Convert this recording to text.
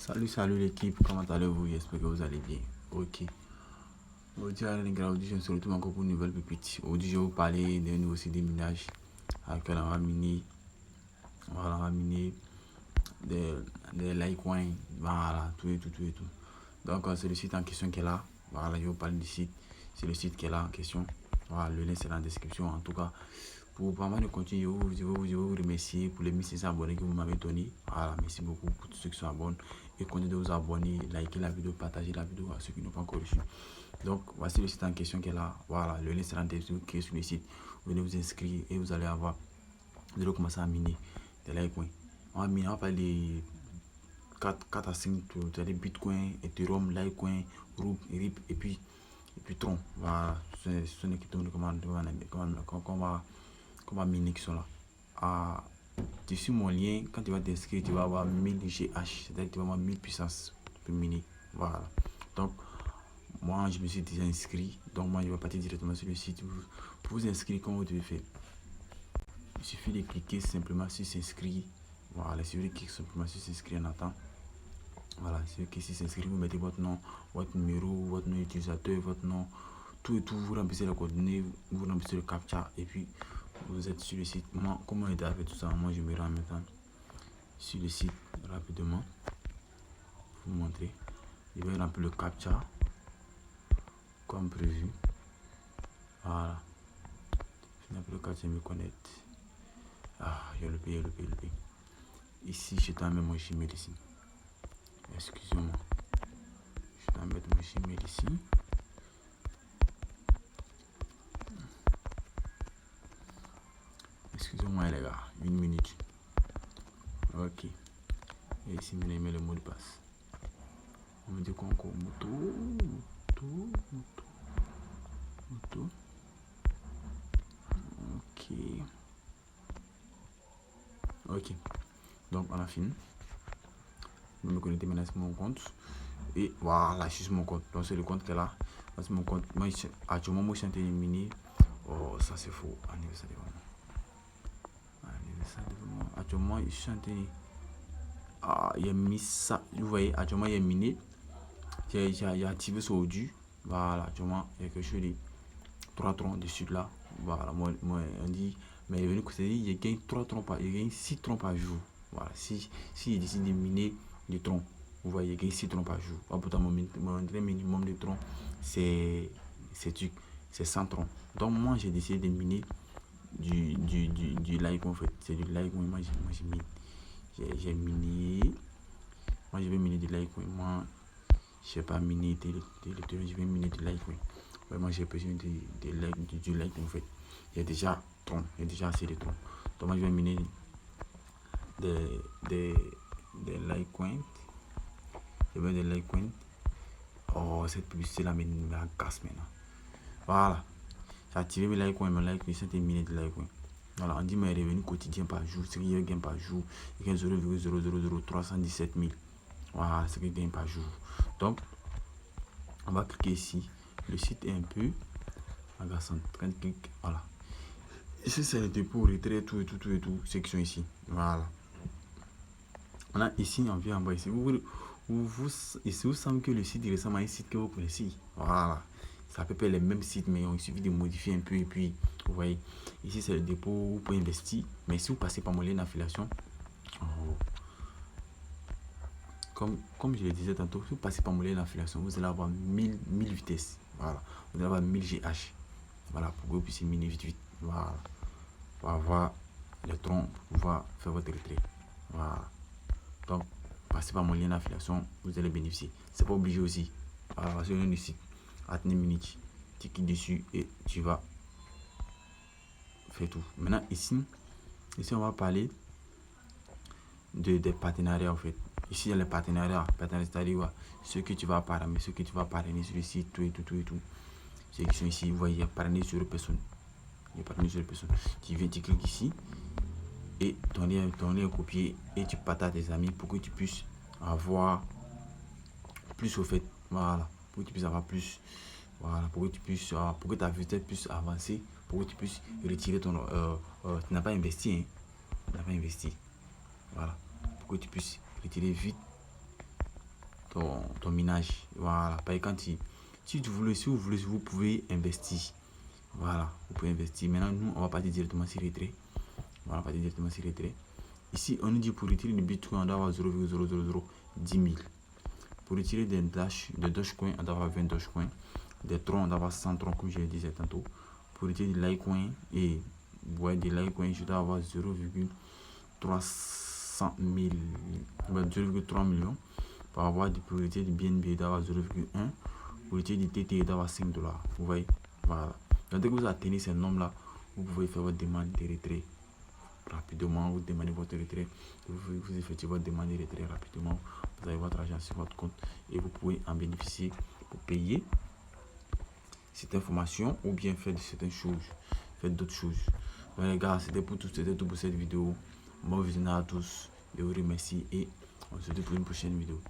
Salut l'équipe, comment allez-vous? J'espère que vous allez bien. Ok. Aujourd'hui, je me retrouve encore pour une nouvelle pépite. Aujourd'hui, je vais vous parler d'un nouveau site de minage avec lequel on va miner des Litecoin, voilà, tout et tout. Donc, c'est le site en question qui est là. Voilà, je vais vous parler du site. C'est le site qui est là en question. Voilà, le lien c'est dans la description. En tout cas, pour pas mal de continuer, je vais vous remercier pour les 1500 abonnés que vous m'avez donné. Voilà, merci beaucoup pour tous ceux qui sont abonnés. Et continuez de vous abonner, liker la vidéo, partager la vidéo à ceux qui n'ont pas encore reçu. Donc, voici le site en question qui est là. Voilà, le lien c'est dans la description qui est sur le site. Venez vous inscrire et vous allez avoir. Vous allez commencer à miner des Litecoin. On va parler des 4 à 5 tours, c'est-à-dire Bitcoin, Ethereum, Litecoin, Rook, RIP et puis Tron. Voilà, ce sont les cryptos qu'on va miner qui sont là. Tu suis mon lien, quand tu vas t'inscrire, tu vas avoir 1000 GH, c'est-à-dire que tu vas avoir 1000 puissance pour miner. Voilà. Donc, moi, je me suis déjà inscrit. Donc, moi, je vais partir directement sur le site. Pour vous inscrire, comment vous devez faire? Il suffit de cliquer simplement sur s'inscrire. Voilà, il suffit de cliquer simplement sur s'inscrire en attendant. Voilà, c'est que si s'inscrire, vous mettez votre nom, votre numéro, votre nom utilisateur, votre nom, tout et tout, vous remplissez les coordonnées, vous remplissez le captcha et puis vous êtes sur le site. Moi, comment aider avec tout ça? Moi, je me rends maintenant sur le site rapidement pour vous montrer. Je vais remplir le captcha comme prévu. Voilà. Je remplis le captcha, je me connecte. Je le paye. Ici, je dois mettre mon Gmail ici. Excusez-moi. Je dois mettre mon Gmail ici. Excusez-moi les gars, une minute. Ok. Et ici, je mets le mot de passe. On me dit quoi encore? Moto. Ok. Donc, on a fini. Je vais me connecter maintenant sur mon compte. Et voilà, je suis sur mon compte. Donc, c'est le compte qui est là. C'est mon compte. Moi, actuellement, moi, je suis en train de miner. Oh, ça c'est faux. Anniversaire de vraiment. Actuellement, je suis en train de. Il a mis ça. Vous voyez, actuellement, il a miné. J'ai activé ce audio. Voilà, actuellement, il y a quelque chose de 3 troncs dessus là. Voilà, moi, on dit. Mais il est venu que il gagne 3 troncs par. Il gagne 6 troncs par jour. Voilà, si il décide de miner des troncs, vous voyez, il gagne 6 troncs par jour. Pourtant, mon minimum de troncs, c'est 100 troncs. Donc, moi, j'ai décidé de miner du Litecoin en fait. C'est du Litecoin. Moi, j'ai miné. J'ai miné. Moi, je vais miner du Litecoin. Moi, je ne vais pas miner je vais miner du Litecoin. Moi, j'ai besoin du Litecoin en fait. Il y a déjà troncs. Il y a déjà assez de troncs. Donc, moi, je vais miner des Litecoin. Je vais des Litecoin. Oh, cette publicité là me casse maintenant. Voilà. J'ai activé mes Litecoin. Mes Litecoin, c'était miné de Litecoin. Voilà, on dit mes revenus quotidiens par jour, ce que je gagne par jour, je gagne 0,00317 000. Voilà, ce que je gagne par jour. Donc, on va cliquer ici. Le site est un peu agaçant. Clique, voilà. Ici, c'est le dépôt, retrait, tout, section ici. Voilà. On a ici, on vient en bas ici. Ici, vous semble que le site ressemble à un site que vous connaissez. Voilà. C'est à peu près les mêmes sites, mais il suffit de modifier un peu et puis, vous voyez, ici c'est le dépôt pour investir. Mais si vous passez par mon lien d'affiliation, comme je le disais tantôt, si vous passez par mon lien d'affiliation, vous allez avoir 1000 vitesses. Voilà. Vous allez avoir 1000 GH. Voilà, pour que vous puissiez miner vite. Voilà. Pour avoir les troncs, pour pouvoir faire votre retrait. Voilà. Donc, passez par mon lien d'affiliation, vous allez bénéficier. C'est pas obligé aussi. Voilà, c'est le site. Attendez une minute. Tu cliques dessus et tu vas faire tout. Maintenant, ici on va parler des partenariats en fait. Ici, il y a les partenariats. C'est-à-dire ceux que tu vas parrainer, sur le site, tout et tout. Ceux qui sont ici, vous voyez, il y a parrainé sur les personnes. Tu viens, tu cliques ici et ton lien est copié et tu partages à tes amis pour que tu puisses avoir plus au fait. Voilà, pour que tu puisses avoir plus. Voilà, pour que ta vitesse puisse avancer, pour que tu puisses retirer ton. Tu n'as pas investi, hein. Tu n'as pas investi. Voilà, pour que tu puisses retirer vite ton minage. Voilà. Par exemple, si vous voulez, vous pouvez investir. Voilà, vous pouvez investir. Maintenant, nous, on va partir directement sur retrait. On va partir directement sur retrait. Ici, on nous dit pour retirer du Bitcoin, on doit avoir 0,0010 000. Pour retirer des Dogecoin, on doit avoir 20 Dogecoin. Des troncs, on doit avoir 100 troncs, comme je le disais tantôt. Pour retirer du Litecoin et des Litecoin, je dois avoir 0,300 000, 0,3 millions. Pour avoir du priorité du BNB, il doit avoir 0,1. Pour retirer du TT, il doit avoir 5 $. Vous voyez? Voilà. Donc, dès que vous atteignez ces nombres-là, vous pouvez faire votre demande de retrait rapidement. Vous demandez votre retrait. Vous effectuez votre demande de retrait rapidement. Vous avez votre argent sur votre compte et vous pouvez en bénéficier pour payer cette information ou bien faire certaines choses. Faites d'autres choses. Donc, les gars, c'était tout pour cette vidéo. Bon visionnage à tous. Je vous remercie et on se retrouve pour une prochaine vidéo.